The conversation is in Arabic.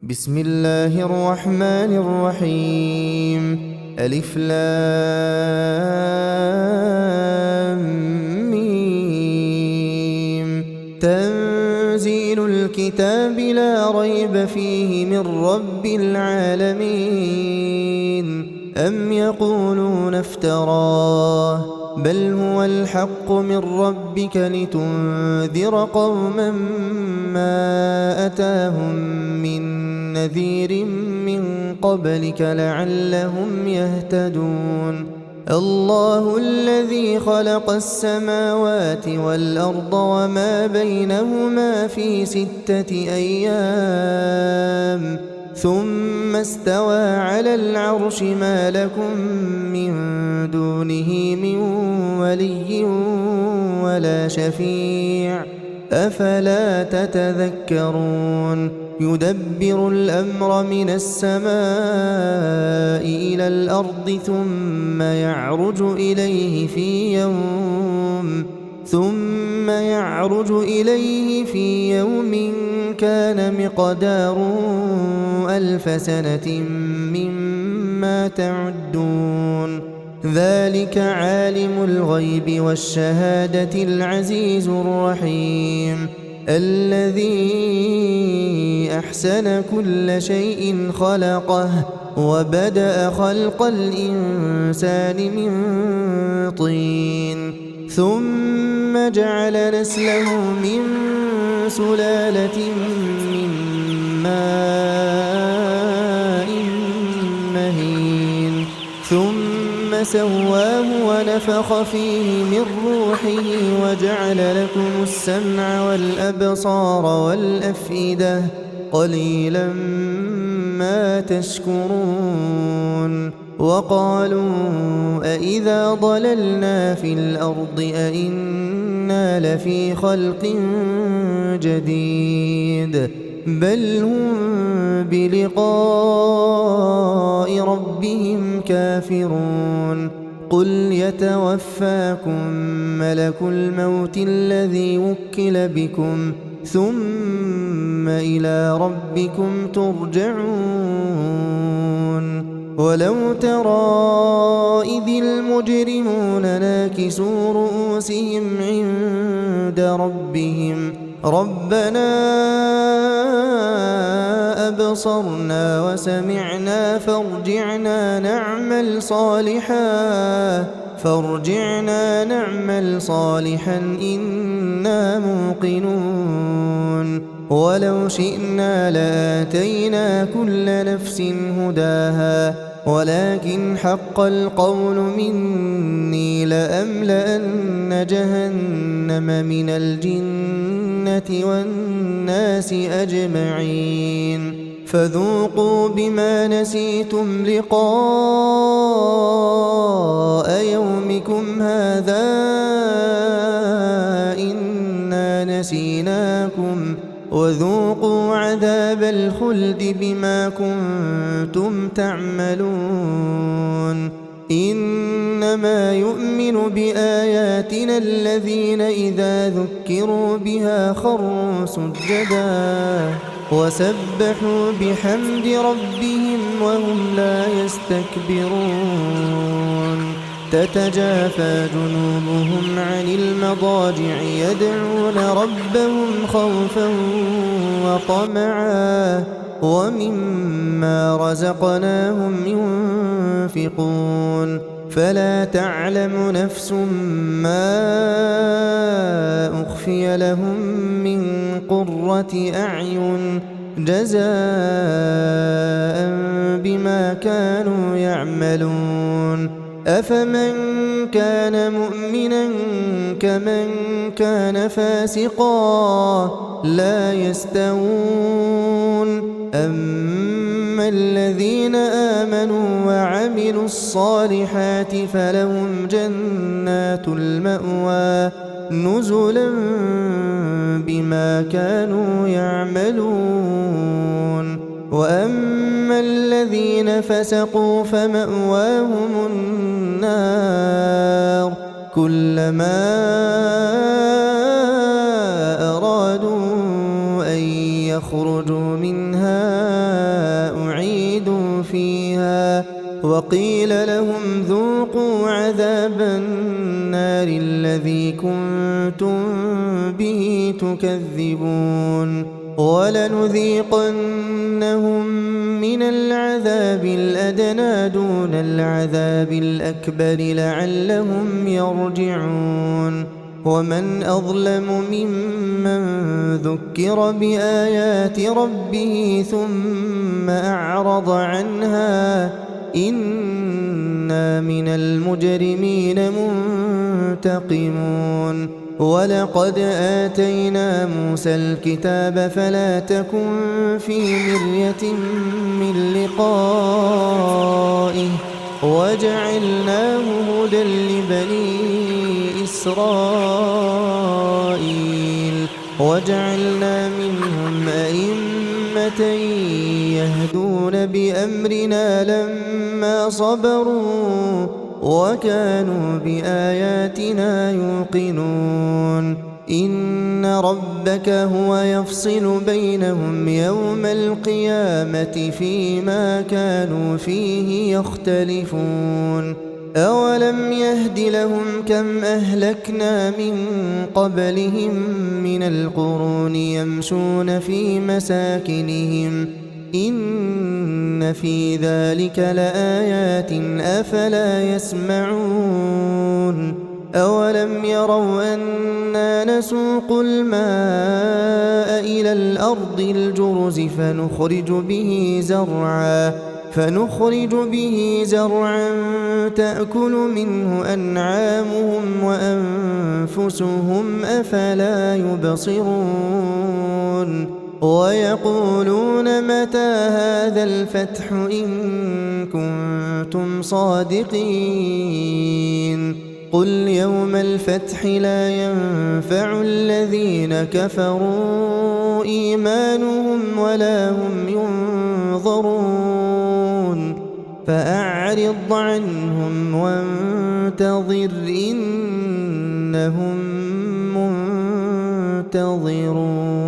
بسم الله الرحمن الرحيم. ألف لام ميم. تنزيل الكتاب لا ريب فيه من رب العالمين. أم يقولون افتراه بل هو الحق من ربك لتنذر قوما ما أتاهم من نذير من قبلك لعلهم يهتدون. الله الذي خلق السماوات والأرض وما بينهما في 6 أيام ثم استوى على العرش ما لكم من دونه من ولي ولا شفيع أفلا تتذكرون. يدبر الأمر من السماء إلى الأرض ثم يعرج إليه في يوم كان مقداره 1000 سنة مما تعدون. ذلك عالم الغيب والشهادة العزيز الرحيم الذي أحسن كل شيء خلقه وبدأ خلق الإنسان من طين ثم جعل نسله من سلالة من ماء مهين ثم سواه ونفخ فيه من روحه وجعل لكم السمع والأبصار والأفئدة قليلا ما تشكرون. وقالوا أإذا ضللنا في الأرض أإنا لفي خلق جديد بل هم بلقاء ربهم كافرون. قل يتوفاكم ملك الموت الذي وكل بكم ثم إلى ربكم ترجعون. ولو ترى إذ المجرمون ناكسوا رؤوسهم عند ربهم ربنا أبصرنا وسمعنا فارجعنا نعمل صالحا إنا موقنون. ولو شئنا لآتينا كل نفس هداها ولكن حق القول مني لأملأن جهنم من الجنة والناس أجمعين. فذوقوا بما نسيتم لقاء يومكم هذا إنا نسيناكم وذوقوا عذاب الخلد بما كنتم تعملون. إنما يؤمن بآياتنا الذين إذا ذكروا بها خروا سجدا وسبحوا بحمد ربهم وهم لا يستكبرون. تتجافى جنوبهم عن المضاجع يدعون ربهم خوفا وطمعا ومما رزقناهم ينفقون. فلا تعلم نفس ما أخفي لهم من قرة أعين جزاء بما كانوا يعملون. أفمن كان مؤمنا كمن كان فاسقا لا يستوون. أما الذين آمنوا وعملوا الصالحات فلهم جنات المأوى نزلا بما كانوا يعملون. وأما الذين فسقوا فمأواهم النار كلما أرادوا أن يخرجوا منها فيها وقيل لهم ذوقوا عذاب النار الذي كنتم به تكذبون ولنذيقنهم من العذاب الأدنى دون العذاب الأكبر لعلهم يرجعون ومن أظلم ممن ذكر بآيات ربه ثم أعرض عنها إنا من المجرمين منتقمون ولقد آتينا موسى الكتاب فلا تكن في مرية من لقائه وجعلناه هدى لبني إسرائيل وجعلنا منهم أئمة يهدون بأمرنا لما صبروا وكانوا بآياتنا يوقنون إن ربك هو يفصل بينهم يوم القيامة فيما كانوا فيه يختلفون أولم يهد لهم كم أهلكنا من قبلهم من القرون يمشون في مساكنهم إن في ذلك لآيات أفلا يسمعون أولم يروا أنا نسوق الماء إلى الأرض الجرز فنخرج به زرعا تأكل منه أنعامهم وأنفسهم أفلا يبصرون ويقولون متى هذا الفتح إن كنتم صادقين قل يوم الفتح لا ينفع الذين كفروا إيمانهم ولا هم ينظرون فأعرض عنهم وانتظر إنهم منتظرون